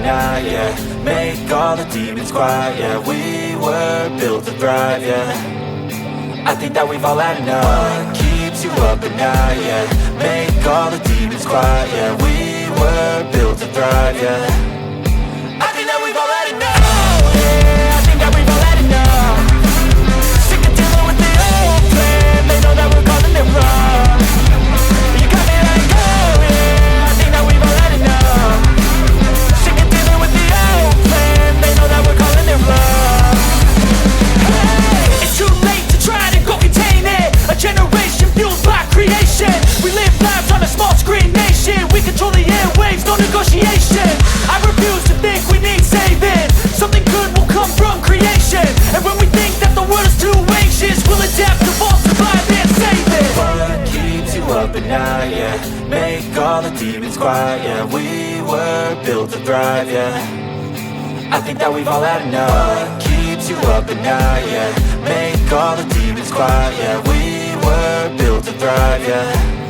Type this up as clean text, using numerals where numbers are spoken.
night, yeah. Make all the demons quiet, yeah. We were built to thrive, yeah. I think that we've all had enough. What keeps you up at night, yeah. Make all the demons quiet, yeah. We were built to thrive, yeah. I think that we've all had enough, yeah. I think that we've all had enough. Sick of dealing with the old plan. They know that we're calling it wrong. You got me like, oh yeah. I think that we've all had enough. Sick of dealing with the old plan. They know that we're calling it wrong. Hey, it's too late to try to go contain it. A generation fueled by creation. We live lives on a small screen nation. We control the airwaves, no negotiation. I refuse to think we need saving. Something good will come from creation. And when we think that the world is too anxious, we'll adapt, evolve, survive and save it. What keeps you up at night, yeah. Make all the demons quiet, yeah. We were built to thrive, yeah. I think that we've all had enough. What keeps you up at night, yeah. Make all the demons quiet, yeah. We were built to thrive, yeah.